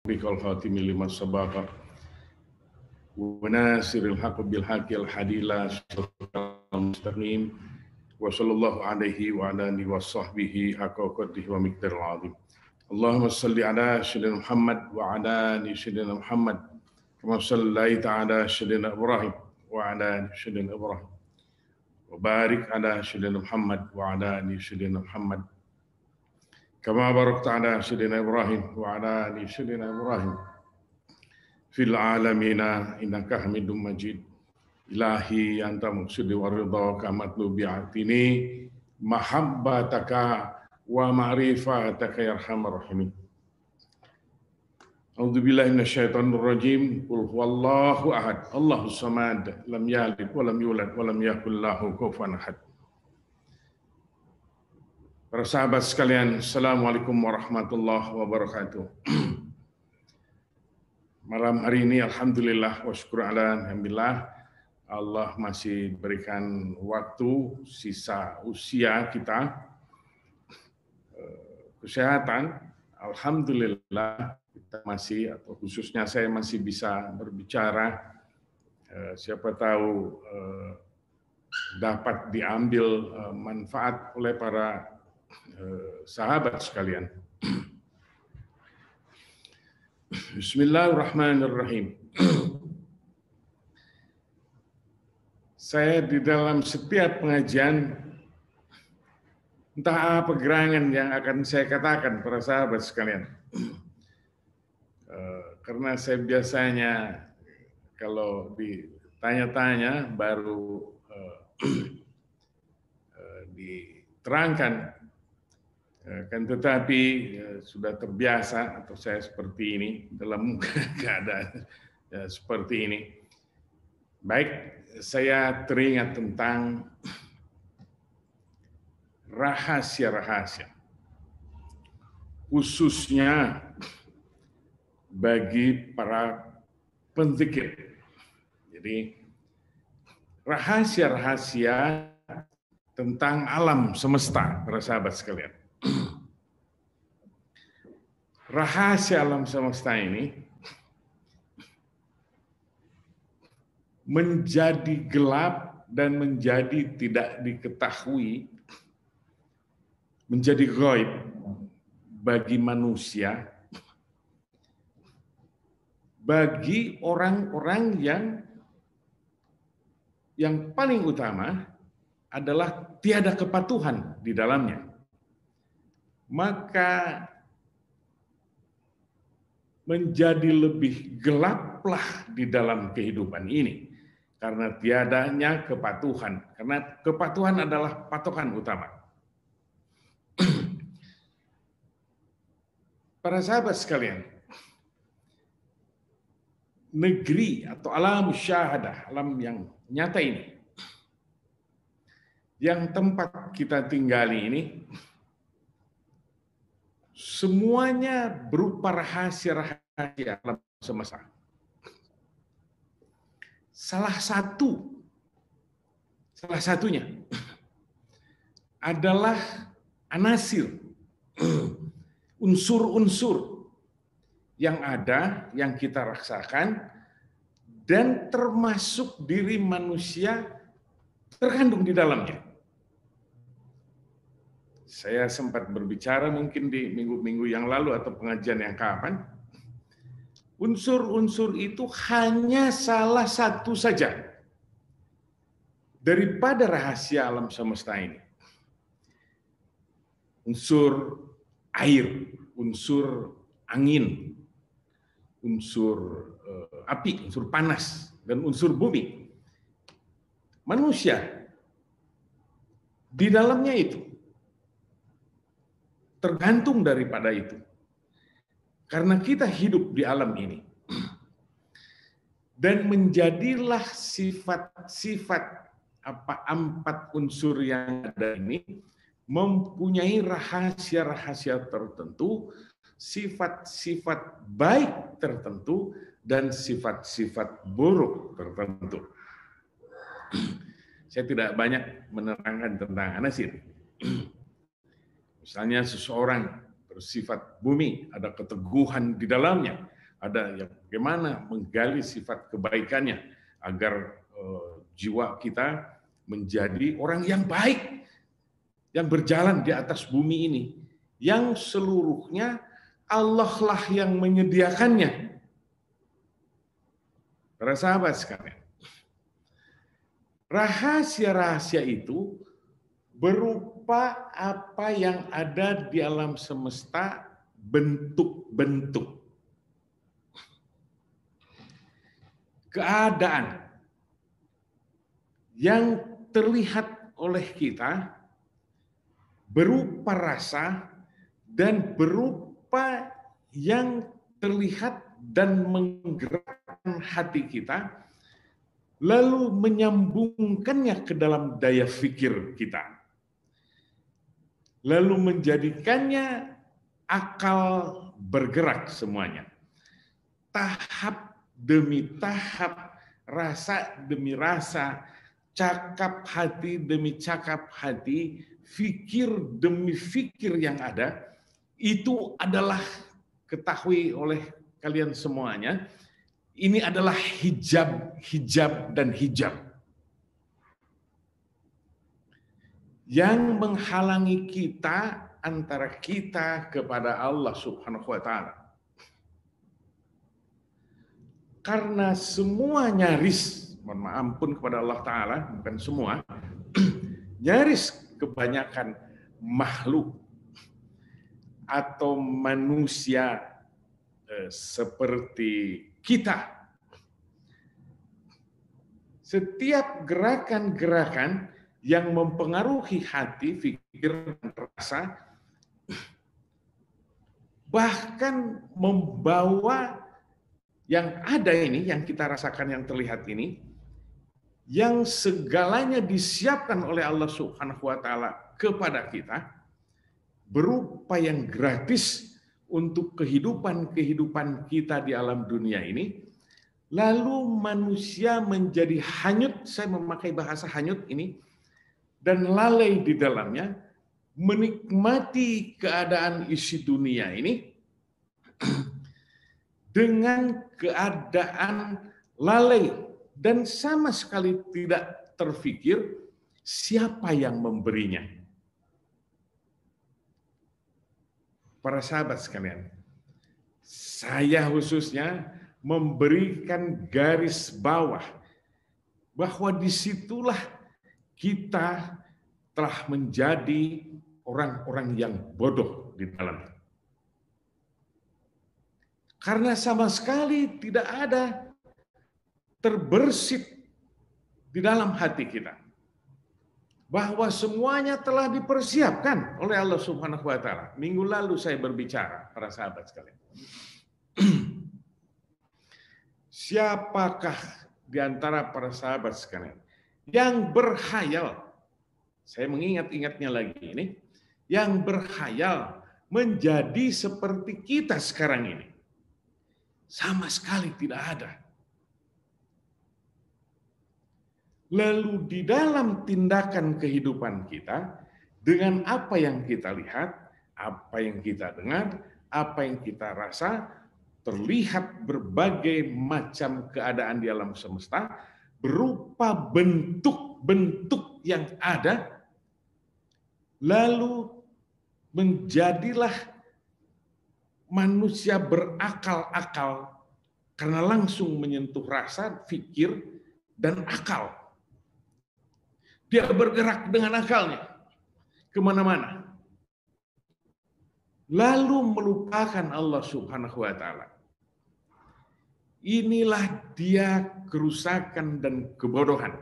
bikal khatimi lima sabaqa wa nasiril haqq bil haqqil hadila mustaqim wa sallallahu alaihi wa ala alihi wa sahbihi haqqa qadrihi wa miqdaril azim. Allahumma salli ala sayyidina Muhammad wa ala ali sayyidina Muhammad kama sallaita ala sayyidina Ibrahim wa ala ali sayyidina Ibrahim wa barik ala sayyidina Muhammad wa ala ali sayyidina Muhammad kama barakta ala sayyidina Ibrahim wa ala ali sayyidina Ibrahim fil alamina innaka Hamidum Majid. Ilahi anta muqsidi wa ridhaka matlubi atini mahabbataka wa ma'rifataka ya arhamar rahimin. A'udzu billahi minasyaitonir rajim. Qul huwallahu ahad, Allahus samad, lam yalid wa lam yulad wa lam yakul lahu kufuwan ahad. Para sahabat sekalian, Assalamualaikum warahmatullahi wabarakatuh. Malam hari ini alhamdulillah wa syukur alhamdulillah Allah masih berikan waktu sisa usia kita, kesehatan. Alhamdulillah kita masih, atau khususnya saya masih bisa berbicara. Siapa tahu dapat diambil manfaat oleh para sahabat sekalian. Bismillahirrahmanirrahim. Saya di dalam setiap pengajian, entah apa gerangan yang akan saya katakan para sahabat sekalian. Karena saya biasanya kalau ditanya-tanya baru diterangkan, kan tetapi sudah terbiasa atau saya seperti ini dalam keadaan seperti ini. Baik, saya teringat tentang rahasia-rahasia, khususnya bagi para penzikir. Jadi rahasia-rahasia tentang alam semesta, para sahabat sekalian. Rahasia alam semesta ini menjadi gelap dan menjadi tidak diketahui, menjadi ghaib bagi manusia, bagi orang-orang yang paling utama adalah tiada kepatuhan di dalamnya. Maka menjadi lebih gelaplah di dalam kehidupan ini. Karena tiadanya kepatuhan. Karena kepatuhan adalah patokan utama. Para sahabat sekalian, negeri atau alam syahadah, alam yang nyata ini, yang tempat kita tinggali ini, semuanya berupa rahasia-rahasia alam semesta. Salah satunya adalah anasir, unsur-unsur yang ada, yang kita rasakan, dan termasuk diri manusia terkandung di dalamnya. Saya sempat berbicara mungkin di minggu-minggu yang lalu atau pengajian yang kapan, unsur-unsur itu hanya salah satu saja daripada rahasia alam semesta ini. Unsur air, unsur angin, unsur api, unsur panas, dan unsur bumi. Manusia di dalamnya itu tergantung daripada itu. Karena kita hidup di alam ini. Dan menjadilah sifat-sifat empat unsur yang ada ini mempunyai rahasia-rahasia tertentu, sifat-sifat baik tertentu, dan sifat-sifat buruk tertentu. Saya tidak banyak menerangkan tentang anasir. Misalnya seseorang bersifat bumi, ada keteguhan di dalamnya, ada yang bagaimana menggali sifat kebaikannya agar jiwa kita menjadi orang yang baik, yang berjalan di atas bumi ini, yang seluruhnya Allah lah yang menyediakannya. Para sahabat sekalian, rahasia-rahasia itu berupa apa yang ada di alam semesta, bentuk-bentuk keadaan yang terlihat oleh kita berupa rasa dan berupa yang terlihat dan menggerakkan hati kita, lalu menyambungkannya ke dalam daya pikir kita, lalu menjadikannya akal bergerak semuanya. Tahap demi tahap, rasa demi rasa, cakap hati demi cakap hati, fikir demi fikir yang ada, itu adalah ketahui oleh kalian semuanya, ini adalah hijab dan hijab yang menghalangi kita antara kita kepada Allah Subhanahu wa taala. Karena semua nyaris, mohon maaf ampun kepada Allah taala, bukan semua, nyaris kebanyakan makhluk atau manusia seperti kita, setiap gerakan-gerakan yang mempengaruhi hati, pikir, dan rasa, bahkan membawa yang ada ini, yang kita rasakan, yang terlihat ini, yang segalanya disiapkan oleh Allah Subhanahu wa taala kepada kita, berupa yang gratis untuk kehidupan kita di alam dunia ini, lalu manusia menjadi hanyut, saya memakai bahasa hanyut ini, dan lalai di dalamnya, menikmati keadaan isi dunia ini dengan keadaan lalai dan sama sekali tidak terfikir siapa yang memberinya. Para sahabat sekalian, saya khususnya memberikan garis bawah bahwa disitulah kita telah menjadi orang-orang yang bodoh di dalamnya. Karena sama sekali tidak ada terbersit di dalam hati kita bahwa semuanya telah dipersiapkan oleh Allah Subhanahu wa taala. Minggu lalu saya berbicara, para sahabat sekalian. Siapakah di antara para sahabat sekalian yang berkhayal, saya mengingat-ingatnya lagi ini, yang berkhayal menjadi seperti kita sekarang ini? Sama sekali tidak ada. Lalu di dalam tindakan kehidupan kita, dengan apa yang kita lihat, apa yang kita dengar, apa yang kita rasa, terlihat berbagai macam keadaan di alam semesta, berupa bentuk-bentuk yang ada, lalu menjadilah manusia berakal-akal karena langsung menyentuh rasa, fikir, dan akal. Dia bergerak dengan akalnya kemana-mana. Lalu melupakan Allah Subhanahu wa taala. Inilah dia kerusakan dan kebodohan.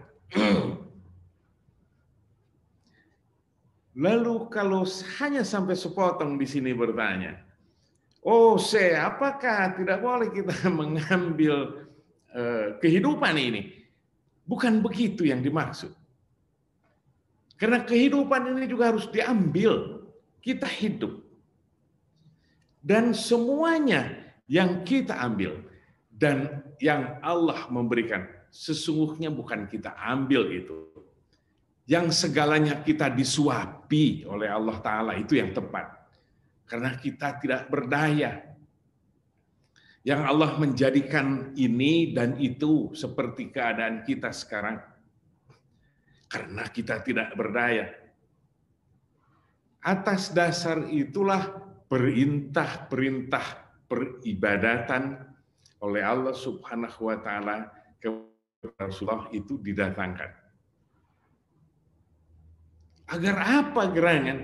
Lalu kalau hanya sampai sepotong di sini bertanya, oh apakah tidak boleh kita mengambil kehidupan ini? Bukan begitu yang dimaksud. Karena kehidupan ini juga harus diambil. Kita hidup. Dan semuanya yang kita ambil dan yang Allah memberikan, sesungguhnya bukan kita ambil itu. Yang segalanya kita disuapi oleh Allah Ta'ala, itu yang tepat. Karena kita tidak berdaya. Yang Allah menjadikan ini dan itu seperti keadaan kita sekarang. Karena kita tidak berdaya. Atas dasar itulah perintah-perintah peribadatan oleh Allah Subhanahu wa taala kepada Rasulullah itu didatangkan. Agar apa gerangan?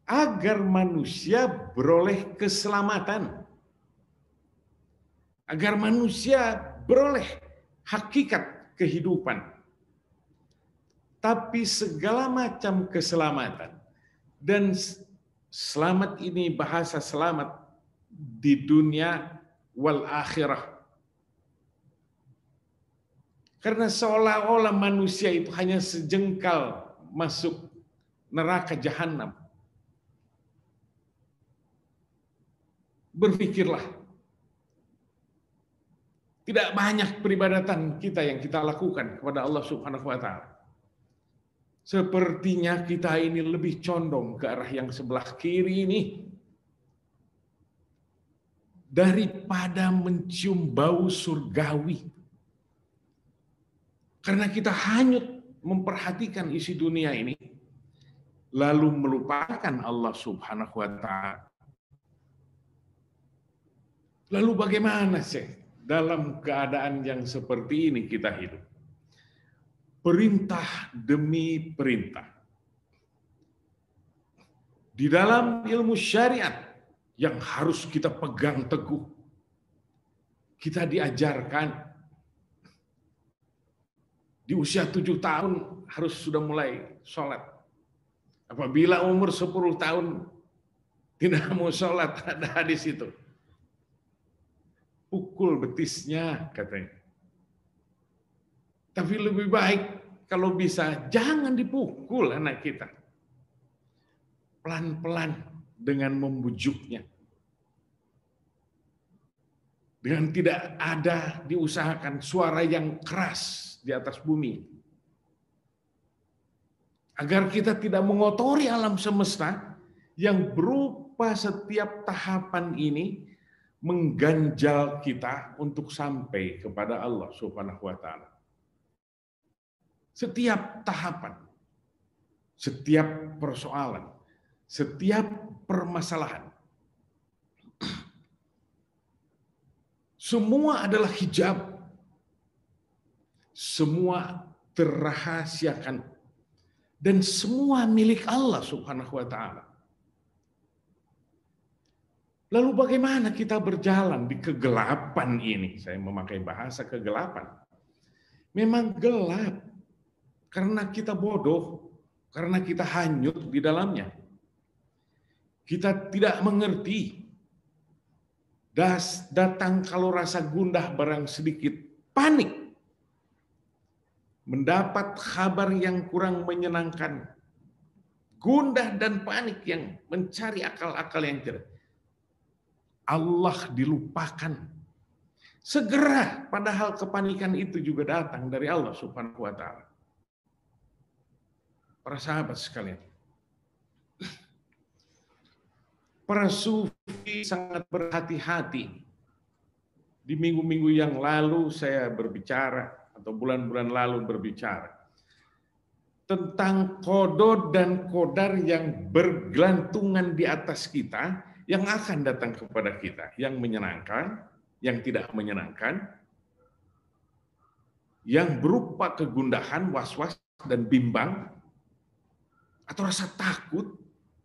Agar manusia beroleh keselamatan. Agar manusia beroleh hakikat kehidupan. Tapi segala macam keselamatan, dan selamat ini bahasa selamat di dunia wal akhirah. Karena seolah-olah manusia itu hanya sejengkal masuk neraka jahanam. Berpikirlah. Tidak banyak peribadatan kita yang kita lakukan kepada Allah Subhanahu wa taala. Sepertinya kita ini lebih condong ke arah yang sebelah kiri ini daripada mencium bau surgawi. Karena kita hanyut memperhatikan isi dunia ini, lalu melupakan Allah Subhanahu wa taala. Lalu bagaimana sih dalam keadaan yang seperti ini kita hidup? Perintah demi perintah. Di dalam ilmu syariat yang harus kita pegang teguh, kita diajarkan di usia 7 tahun harus sudah mulai sholat. Apabila umur 10 tahun tidak mau sholat, ada hadis itu. Pukul betisnya katanya. Tapi lebih baik kalau bisa jangan dipukul anak kita. Pelan-pelan dengan membujuknya. Dengan tidak ada diusahakan suara yang keras di atas bumi. Agar kita tidak mengotori alam semesta yang berupa setiap tahapan ini mengganjal kita untuk sampai kepada Allah Subhanahu wa taala. Setiap tahapan, setiap persoalan, setiap permasalahan, semua adalah hijab. Semua terrahasiakan dan semua milik Allah Subhanahu wa taala. Lalu bagaimana kita berjalan di kegelapan ini? Saya memakai bahasa kegelapan. Memang gelap karena kita bodoh, karena kita hanyut di dalamnya. Kita tidak mengerti. Datang kalau rasa gundah barang sedikit, panik. Mendapat kabar yang kurang menyenangkan. Gundah dan panik yang mencari akal-akal yang tidak. Allah dilupakan. Segera, padahal kepanikan itu juga datang dari Allah Subhanahu wa taala. Para sahabat sekalian, para sufi sangat berhati-hati. Di minggu-minggu yang lalu saya berbicara, atau bulan-bulan lalu berbicara, tentang qada dan qadar yang bergelantungan di atas kita, yang akan datang kepada kita, yang menyenangkan, yang tidak menyenangkan, yang berupa kegundahan, was-was, dan bimbang, atau rasa takut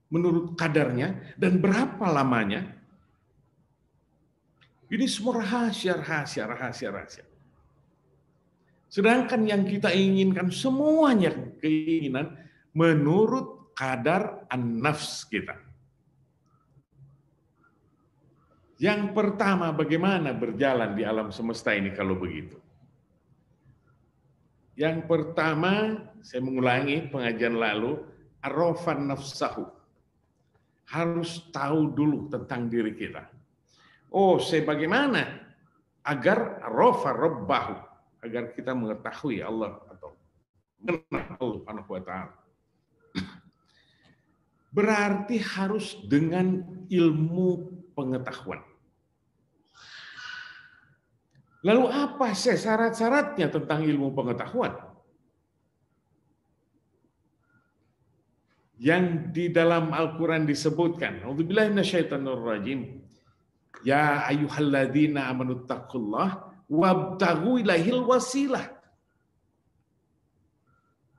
menurut kadarnya, dan berapa lamanya. Ini semua rahasia. Sedangkan yang kita inginkan semuanya keinginan menurut kadar an-nafs kita. Yang pertama, bagaimana berjalan di alam semesta ini kalau begitu? Yang pertama, saya mengulangi pengajian lalu, arafan nafsahu. Harus tahu dulu tentang diri kita. Oh, saya bagaimana? Agar arafa rabbahu. Agar kita mengetahui Allah atau mengenal Allah Subhanahu wa taala. Berarti harus dengan ilmu pengetahuan. Lalu apa sih syarat-syaratnya tentang ilmu pengetahuan? Yang di dalam Al-Quran disebutkan, A'udzubillahi minasyaitonirrajim. Ya ayyuhalladzina amanu taqullah wabtaghu ilaihil wasilah.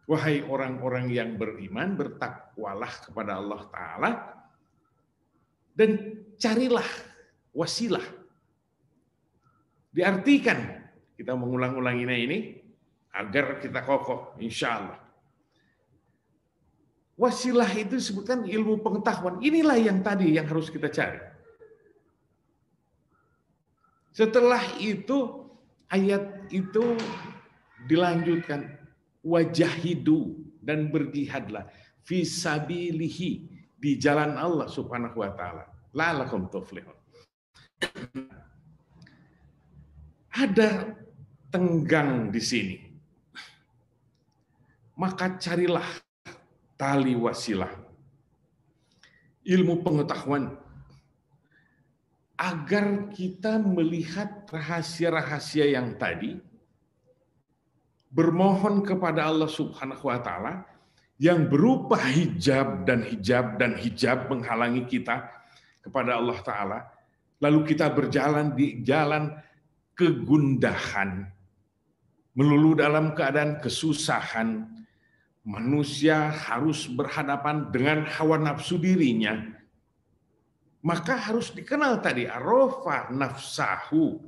Wahai orang-orang yang beriman, bertakwalah kepada Allah Ta'ala dan carilah wasilah. Diartikan, kita mengulang-ulanginya ini agar kita kokoh, insya Allah. Wasilah itu disebutkan ilmu pengetahuan. Inilah yang tadi yang harus kita cari. Setelah itu, ayat itu dilanjutkan. Wajahidu, dan berjihadlah fisabilihi, di jalan Allah Subhanahu wa taala. La'allakum tuflihun. Ada tenggang di sini. Maka carilah tali wasilah, ilmu pengetahuan, agar kita melihat rahasia-rahasia yang tadi, bermohon kepada Allah Subhanahu wa taala yang berupa hijab dan hijab menghalangi kita kepada Allah taala, lalu kita berjalan di jalan kegundahan, melulu dalam keadaan kesusahan. Manusia harus berhadapan dengan hawa nafsu dirinya. Maka harus dikenal tadi arafa nafsahu.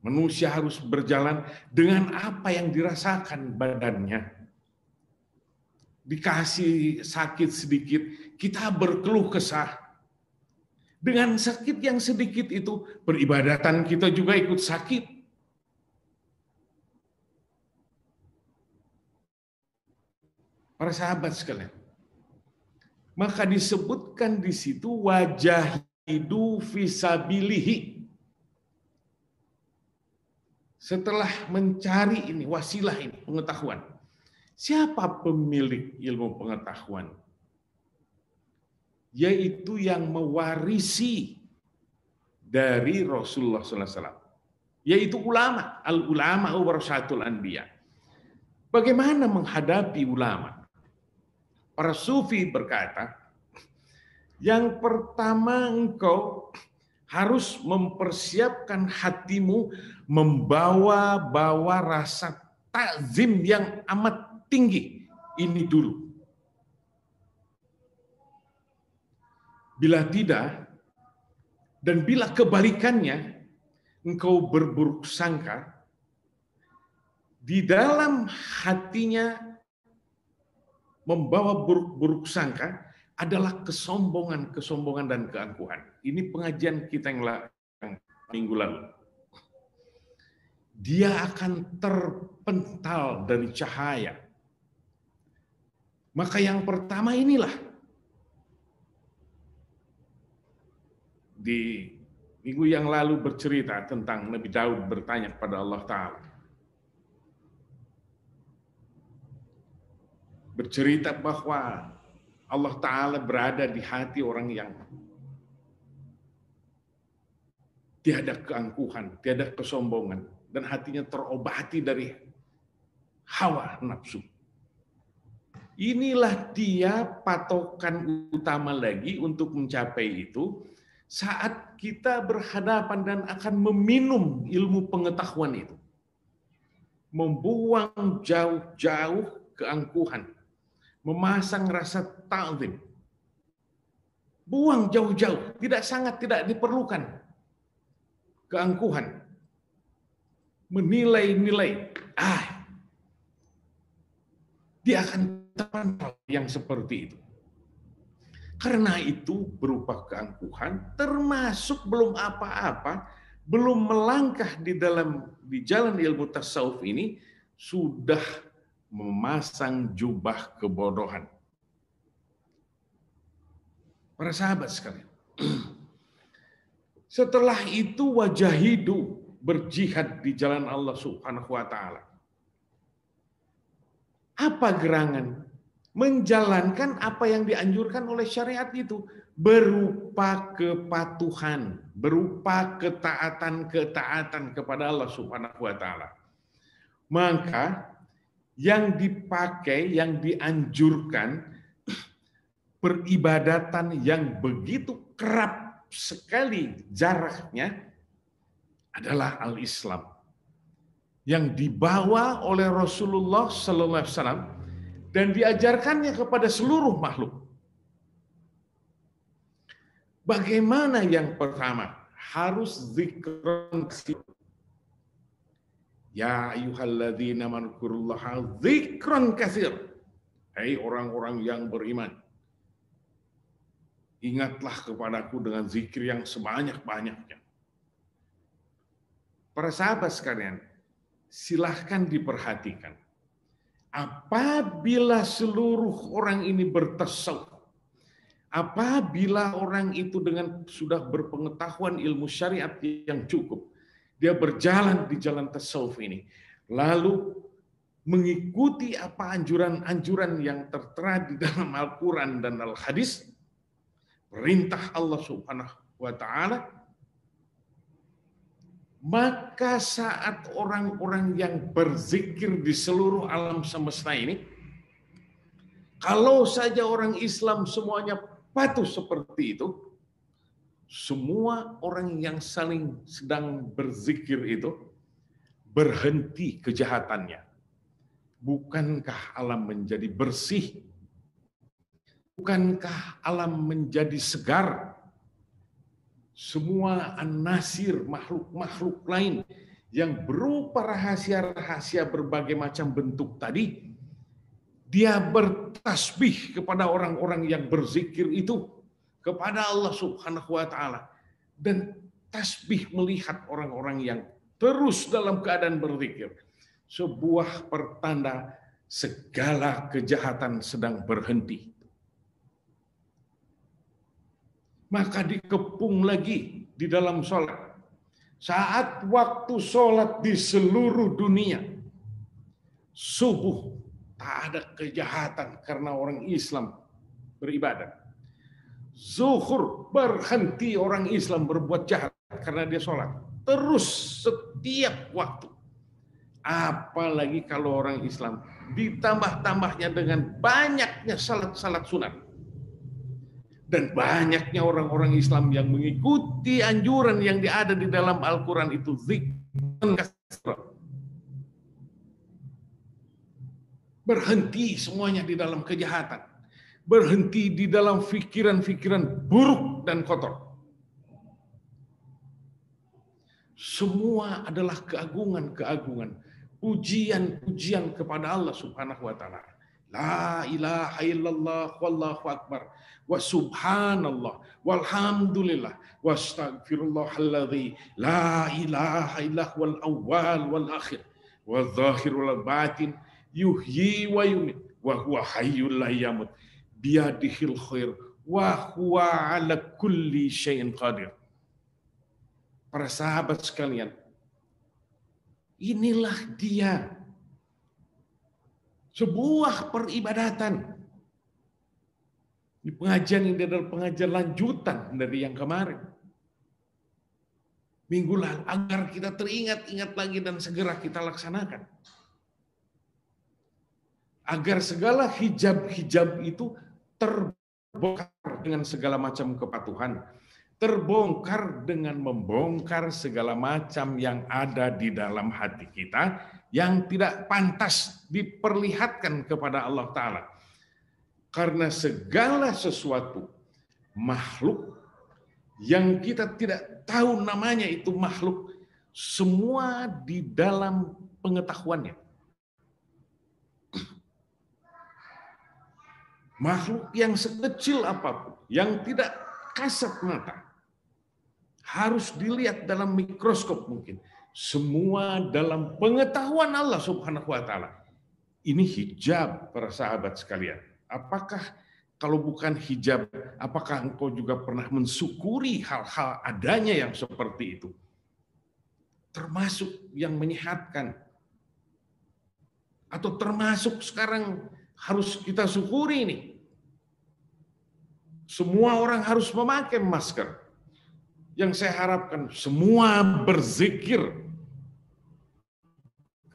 Manusia harus berjalan dengan apa yang dirasakan badannya. Dikasih sakit sedikit, kita berkeluh kesah. Dengan sakit yang sedikit itu, peribadatan kita juga ikut sakit. Para sahabat sekalian, maka disebutkan di situ wajahidu fisabilihi. Setelah mencari ini, wasilah ini, pengetahuan. Siapa pemilik ilmu pengetahuan? Yaitu yang mewarisi dari Rasulullah SAW. Yaitu ulama. Al-ulama warasatul anbiya. Bagaimana menghadapi ulama? Para sufi berkata, yang pertama engkau harus mempersiapkan hatimu membawa rasa takzim yang amat tinggi. Ini dulu. Bila tidak, dan bila kebalikannya, engkau berburuk sangka, di dalam hatinya membawa buruk sangka, adalah kesombongan dan keangkuhan. Ini pengajian kita yang minggu lalu. Dia akan terpental dari cahaya. Maka yang pertama inilah. Di minggu yang lalu bercerita tentang Nabi Daud bertanya kepada Allah Ta'ala. Bercerita bahwa Allah Ta'ala berada di hati orang yang tiada keangkuhan, tiada kesombongan, dan hatinya terobati dari hawa nafsu. Inilah dia patokan utama lagi untuk mencapai itu saat kita berhadapan dan akan meminum ilmu pengetahuan itu. Membuang jauh-jauh keangkuhan. Memasang rasa ta'zim. Buang jauh-jauh, tidak diperlukan keangkuhan. Menilai-nilai, dia akan terpantau yang seperti itu. Karena itu berupa keangkuhan, termasuk belum apa-apa, belum melangkah di jalan ilmu tasawuf ini, sudah memasang jubah kebodohan. Para sahabat sekalian. Setelah itu wajahidu, berjihad di jalan Allah Subhanahu wa taala. Apa gerangan? Menjalankan apa yang dianjurkan oleh syariat itu, berupa kepatuhan, berupa ketaatan kepada Allah Subhanahu wa taala. Maka yang dipakai, yang dianjurkan peribadatan yang begitu kerap sekali jaraknya adalah al-Islam yang dibawa oleh Rasulullah sallallahu alaihi wasallam dan diajarkannya kepada seluruh makhluk. Bagaimana yang pertama? Harus zikran katsir. Ya ayyuhalladzina amanu zikran katsir. Hai orang-orang yang beriman, ingatlah kepadaku dengan zikir yang sebanyak-banyaknya. Para sahabat sekalian, silahkan diperhatikan. Apabila seluruh orang ini bertasawuf, apabila orang itu dengan sudah berpengetahuan ilmu syariat yang cukup, dia berjalan di jalan tasawuf ini, lalu mengikuti apa anjuran-anjuran yang tertera di dalam Al-Quran dan Al-Hadis, perintah Allah Subhanahu wa taala, maka saat orang-orang yang berzikir di seluruh alam semesta ini, kalau saja orang Islam semuanya patuh seperti itu, semua orang yang saling sedang berzikir itu berhenti kejahatannya. Bukankah alam menjadi bersih? Bukankah alam menjadi segar? Semua an-nasir, makhluk-makhluk lain yang berupa rahasia-rahasia berbagai macam bentuk tadi, dia bertasbih kepada orang-orang yang berzikir itu, kepada Allah Subhanahu wa taala, dan tasbih melihat orang-orang yang terus dalam keadaan berzikir, sebuah pertanda segala kejahatan sedang berhenti. Maka dikepung lagi di dalam sholat. Saat waktu sholat di seluruh dunia, subuh, tak ada kejahatan karena orang Islam beribadah. Zuhur, berhenti orang Islam berbuat jahat karena dia sholat. Terus setiap waktu. Apalagi kalau orang Islam ditambah-tambahnya dengan banyaknya salat-salat sunat. Dan banyaknya orang-orang Islam yang mengikuti anjuran yang ada di dalam Al-Quran itu, zikr. Berhenti semuanya di dalam kejahatan. Berhenti di dalam pikiran-pikiran buruk dan kotor. Semua adalah keagungan-keagungan, pujian-pujian kepada Allah Subhanahu wa taala. La ilaha illallah wallahu akbar wa subhanallah walhamdulillah wastaghfirullahalladzi la ilaha illallahul awwal wal akhir wal zahir wal batin yuhyi wa yumiit wa huwa hayyul la yamut biyadihil khair wa huwa ala kulli syai'in qadir. Para sahabat sekalian, inilah dia sebuah peribadatan. Di pengajian ini adalah pengajian lanjutan dari yang kemarin. Minggu lalu, agar kita teringat-ingat lagi dan segera kita laksanakan. Agar segala hijab-hijab itu terbongkar dengan segala macam kepatuhan, terbongkar dengan membongkar segala macam yang ada di dalam hati kita yang tidak pantas diperlihatkan kepada Allah Ta'ala. Karena segala sesuatu makhluk yang kita tidak tahu namanya itu makhluk, semua di dalam pengetahuannya. Makhluk yang sekecil apapun, yang tidak kasat mata, harus dilihat dalam mikroskop mungkin. Semua dalam pengetahuan Allah Subhanahu wa taala. Ini hijab para sahabat sekalian. Apakah kalau bukan hijab, apakah engkau juga pernah mensyukuri hal-hal adanya yang seperti itu? Termasuk yang menyehatkan. Atau termasuk sekarang harus kita syukuri ini. semua orang harus memakai masker. Yang saya harapkan semua berzikir.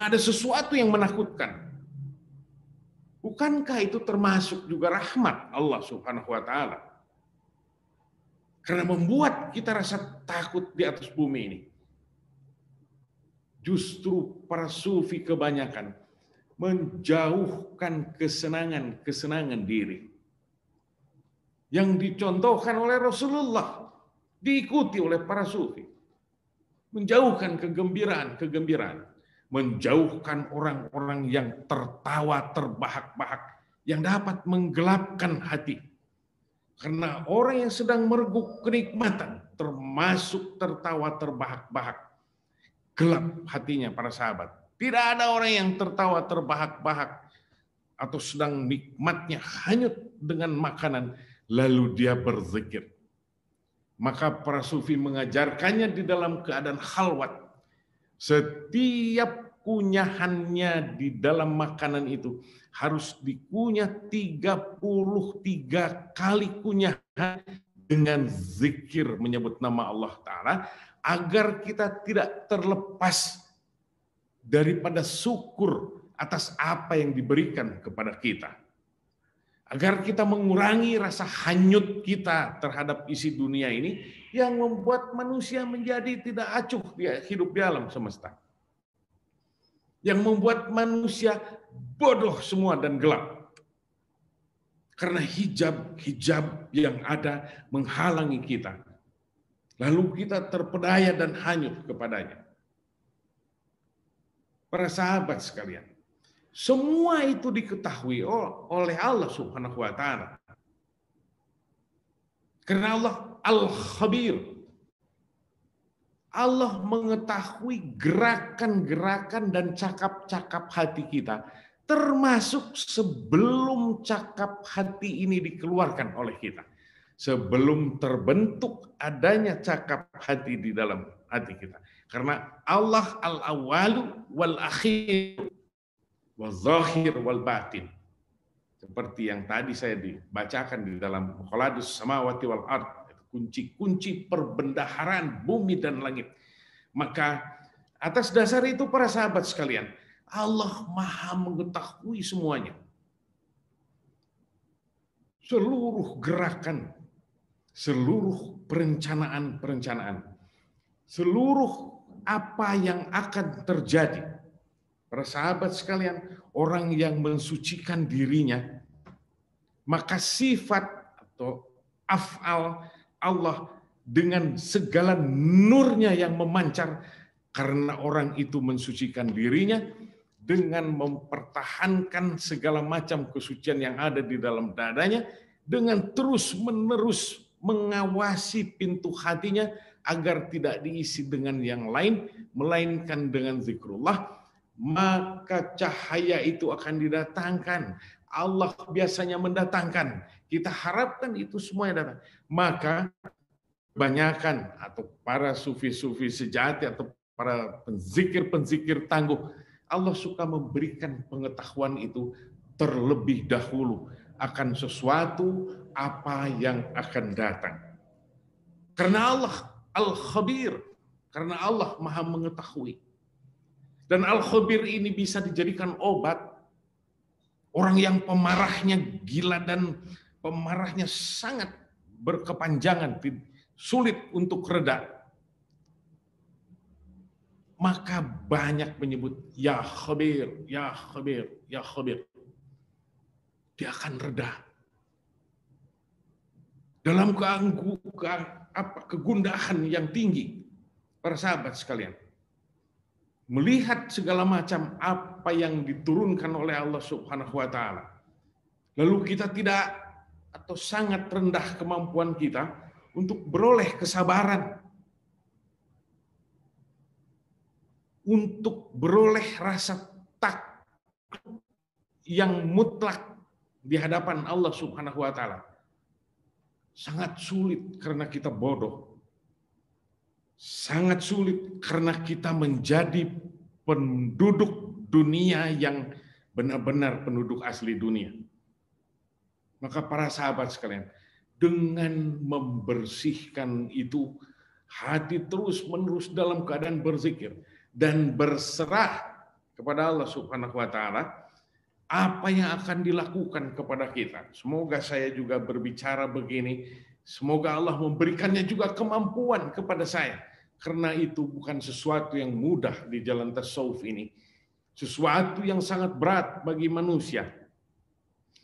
Ada sesuatu yang menakutkan. Bukankah itu termasuk juga rahmat Allah Subhanahu wa taala? Karena membuat kita rasa takut di atas bumi ini. Justru para sufi kebanyakan menjauhkan kesenangan diri. Yang dicontohkan oleh Rasulullah, diikuti oleh para sufi. Menjauhkan kegembiraan. Menjauhkan orang-orang yang tertawa terbahak-bahak, yang dapat menggelapkan hati. Karena orang yang sedang mereguk kenikmatan, termasuk tertawa terbahak-bahak, gelap hatinya para sahabat. Tidak ada orang yang tertawa terbahak-bahak atau sedang nikmatnya hanyut dengan makanan, lalu dia berzikir. Maka para sufi mengajarkannya di dalam keadaan khalwat. Setiap kunyahannya di dalam makanan itu harus dikunyah 33 kali kunyahan dengan zikir menyebut nama Allah Ta'ala, agar kita tidak terlepas daripada syukur atas apa yang diberikan kepada kita. Agar kita mengurangi rasa hanyut kita terhadap isi dunia ini yang membuat manusia menjadi tidak acuh hidup di alam semesta. Yang membuat manusia bodoh semua dan gelap. Karena hijab yang ada menghalangi kita. Lalu kita terpedaya dan hanyut kepadanya. Para sahabat sekalian, semua itu diketahui oleh Allah Subhanahu wa taala. Karena Allah Al-Khabir. Allah mengetahui gerakan-gerakan dan cakap-cakap hati kita, termasuk sebelum cakap hati ini dikeluarkan oleh kita. Sebelum terbentuk adanya cakap hati di dalam hati kita. Karena Allah Al-Awwalu wal-Akhir, wal-Zahir wal-Batin. Seperti yang tadi saya dibacakan di dalam Maqaladus Samawati wal-Ard. Kunci-kunci perbendaharaan bumi dan langit. Maka atas dasar itu para sahabat sekalian, Allah Maha mengetahui semuanya. Seluruh gerakan, seluruh perencanaan, seluruh apa yang akan terjadi. Para sahabat sekalian, orang yang mensucikan dirinya, maka sifat atau af'al Allah dengan segala nurnya yang memancar, karena orang itu mensucikan dirinya dengan mempertahankan segala macam kesucian yang ada di dalam dadanya, dengan terus-menerus mengawasi pintu hatinya agar tidak diisi dengan yang lain, melainkan dengan zikrullah, maka cahaya itu akan didatangkan. Allah biasanya mendatangkan. Kita harapkan itu semuanya datang. Maka kebanyakan atau para sufi-sufi sejati atau para penzikir-penzikir tangguh, Allah suka memberikan pengetahuan itu terlebih dahulu akan sesuatu apa yang akan datang. Karena Allah Al-Khabir, karena Allah Maha mengetahui. Dan Al-Khabir ini bisa dijadikan obat. Orang yang pemarahnya gila dan pemarahnya sangat berkepanjangan, sulit untuk reda, maka banyak menyebut ya Khabir, ya Khabir, ya Khabir. Dia akan reda. Dalam kegundahan yang tinggi, para sahabat sekalian, melihat segala macam apa yang diturunkan oleh Allah Subhanahu wa taala. Lalu kita tidak atau sangat rendah kemampuan kita untuk beroleh kesabaran, untuk beroleh rasa takut yang mutlak di hadapan Allah Subhanahu wa taala. Sangat sulit karena kita bodoh. Sangat sulit karena kita menjadi penduduk dunia yang benar-benar penduduk asli dunia. Maka para sahabat sekalian, dengan membersihkan itu, hati terus-menerus dalam keadaan berzikir dan berserah kepada Allah Subhanahu wa taala, apa yang akan dilakukan kepada kita. Semoga saya juga berbicara begini, semoga Allah memberikannya juga kemampuan kepada saya. Karena itu bukan sesuatu yang mudah di jalan tasawuf ini. Sesuatu yang sangat berat bagi manusia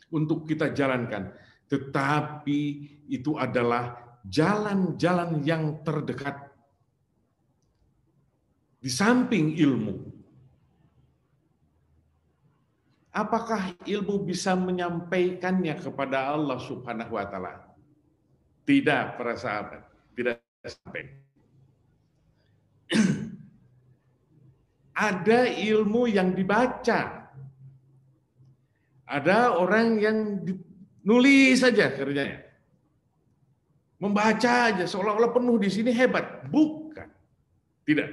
untuk kita jalankan. Tetapi itu adalah jalan-jalan yang terdekat di samping ilmu. Apakah ilmu bisa menyampaikannya kepada Allah Subhanahu wa taala? Tidak, para sahabat, tidak sampai. Ada ilmu yang dibaca. Ada orang yang nulis saja kerjanya. Membaca aja seolah-olah penuh di sini hebat. Bukan. Tidak.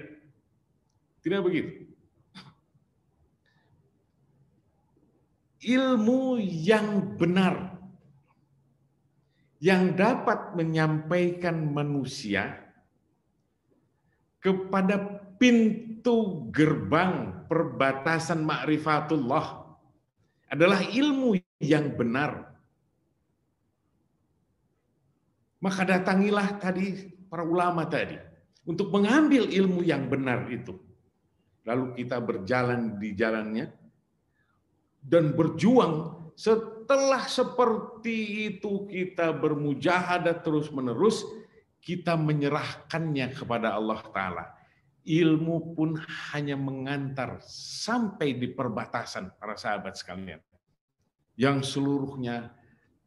Tidak begitu. Ilmu yang benar yang dapat menyampaikan manusia kepada pintu gerbang perbatasan ma'rifatullah adalah ilmu yang benar. Maka datangilah tadi para ulama tadi untuk mengambil ilmu yang benar itu. Lalu kita berjalan di jalannya dan berjuang. Setelah seperti itu kita bermujahadah terus-menerus, kita menyerahkannya kepada Allah Ta'ala. Ilmu pun hanya mengantar sampai di perbatasan para sahabat sekalian. Yang seluruhnya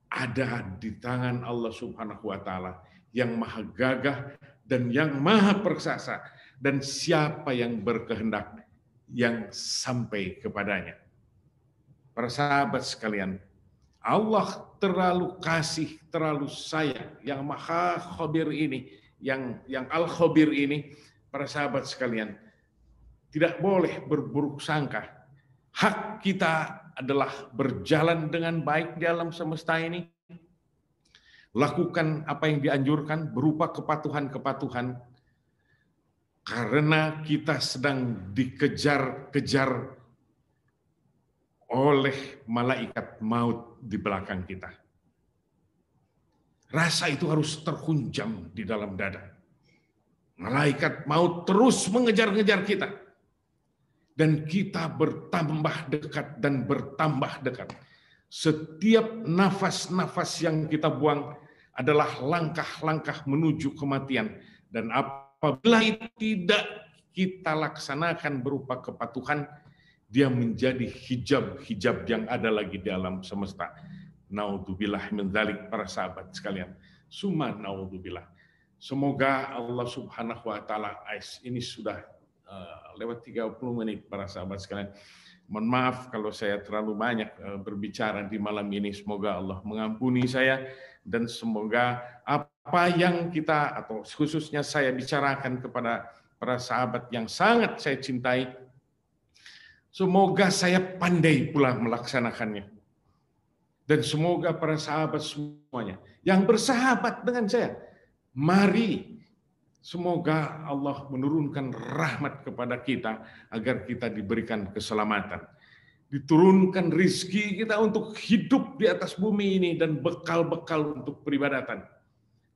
ada di tangan Allah Subhanahu wa taala yang maha gagah dan yang maha perkasa, dan siapa yang berkehendak yang sampai kepadanya. Para sahabat sekalian, Allah terlalu kasih, terlalu sayang, yang maha khabir ini, yang al-khabir ini, para sahabat sekalian, tidak boleh berburuk sangka. Hak kita adalah berjalan dengan baik di alam semesta ini. Lakukan apa yang dianjurkan berupa kepatuhan-kepatuhan. Karena kita sedang dikejar-kejar oleh malaikat maut di belakang kita. Rasa itu harus terhunjam di dalam dada. Malaikat maut terus mengejar-ngejar kita. Dan kita bertambah dekat dan bertambah dekat. Setiap nafas-nafas yang kita buang adalah langkah-langkah menuju kematian. Dan apabila itu tidak kita laksanakan berupa kepatuhan, dia menjadi hijab-hijab yang ada lagi di alam semesta. Naudzubillah min dzalik, para sahabat sekalian. Summa naudzubillah. Semoga Allah Subhanahu wa taala, ini sudah lewat 30 menit para sahabat sekalian. Mohon maaf kalau saya terlalu banyak berbicara di malam ini. Semoga Allah mengampuni saya, dan semoga apa yang kita atau khususnya saya bicarakan kepada para sahabat yang sangat saya cintai, semoga saya pandai pula melaksanakannya. Dan semoga para sahabat semuanya yang bersahabat dengan saya, mari semoga Allah menurunkan rahmat kepada kita agar kita diberikan keselamatan. Diturunkan rizki kita untuk hidup di atas bumi ini dan bekal-bekal untuk peribadatan.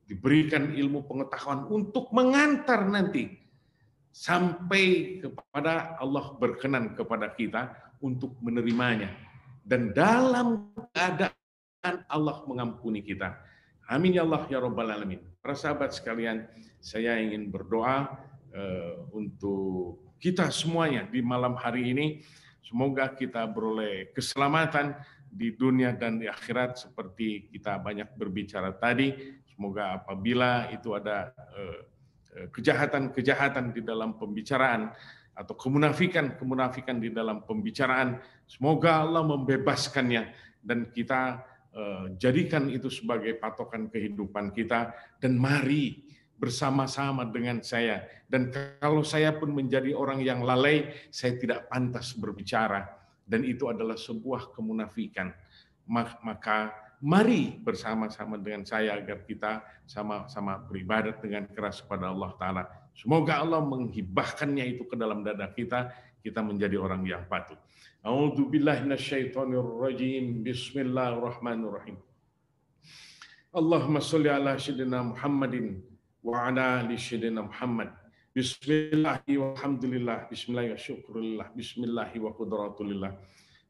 Diberikan ilmu pengetahuan untuk mengantar nanti sampai kepada Allah berkenan kepada kita untuk menerimanya. Dan dalam keadaan Allah mengampuni kita. Amin ya Allah ya Rabbal Alamin. Para sahabat sekalian, saya ingin berdoa untuk kita semuanya di malam hari ini. Semoga kita beroleh keselamatan di dunia dan di akhirat seperti kita banyak berbicara tadi. Semoga apabila itu ada kejahatan-kejahatan di dalam pembicaraan atau kemunafikan di dalam pembicaraan, semoga Allah membebaskannya dan kita jadikan itu sebagai patokan kehidupan kita, dan mari bersama-sama dengan saya. Dan kalau saya pun menjadi orang yang lalai, saya tidak pantas berbicara, dan itu adalah sebuah kemunafikan. Maka Mari bersama-sama dengan saya agar kita sama-sama beribadat dengan keras kepada Allah Ta'ala. Semoga Allah menghibahkannya itu ke dalam dada kita, kita menjadi orang yang patuh. A'udzu billahi minasyaitonir rajim. Bismillahirrahmanirrahim. Allahumma sholli ala sayyidina Muhammadin wa ala ali sayyidina Muhammad. Bismillahi walhamdulillah, bismillahi wa syukurillah, bismillahi wa qudratulillah,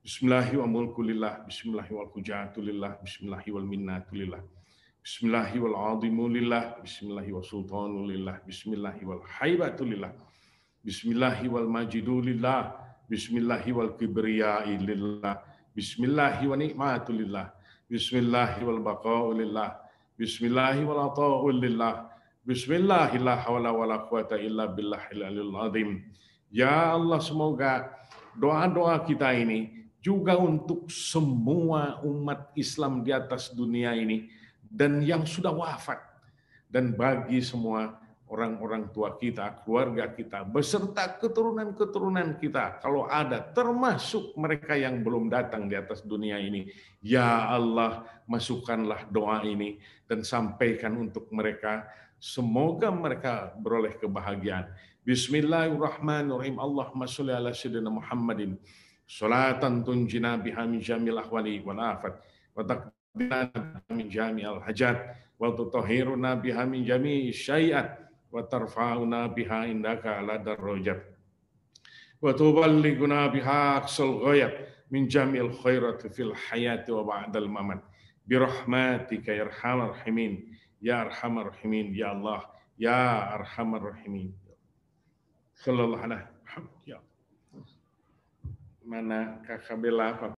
bismillahi wa mulkulillah, bismillahi wa kujatulillah, bismillahi wal minnatulillah, bismillahi wal azimulillah, bismillahi wa sultanulillah, bismillahi wal haibatulillah, bismillahi wal majidulillah, bismillahi wal kibriyailillah, bismillahi wa ni'matulillah, bismillahi wal baqaulillah, bismillahi wal ata'ulillah, bismillahi la hawla wala quwata illa billahil aliyil azim. Ya Allah, semoga doa-doa kita ini juga untuk semua umat Islam di atas dunia ini dan yang sudah wafat, dan bagi semua orang-orang tua kita, keluarga kita, beserta keturunan-keturunan kita, kalau ada, termasuk mereka yang belum datang di atas dunia ini. Ya Allah, masukkanlah doa ini dan sampaikan untuk mereka. Semoga mereka beroleh kebahagiaan. Bismillahirrahmanirrahim. Allahumma sholli ala sayyidina Muhammadin. Salatan tunjina biha min jamil ahwali wal afat. Wa taqdina min jami'al hajat. Wa tutahhiruna biha min jami'i syai'at. Wa tarfa'una biha indaka ala darajat. Wa tuballighuna biha aqsal ghayat min jami'il khairat fil hayati wa ba'dal mamat. Birahmatika ya arhamar rahimin. Ya arhamar rahimin, ya Allah, ya arhamar rahimin. Sallallahu alaihi wasallam. Mana Kakak Bella,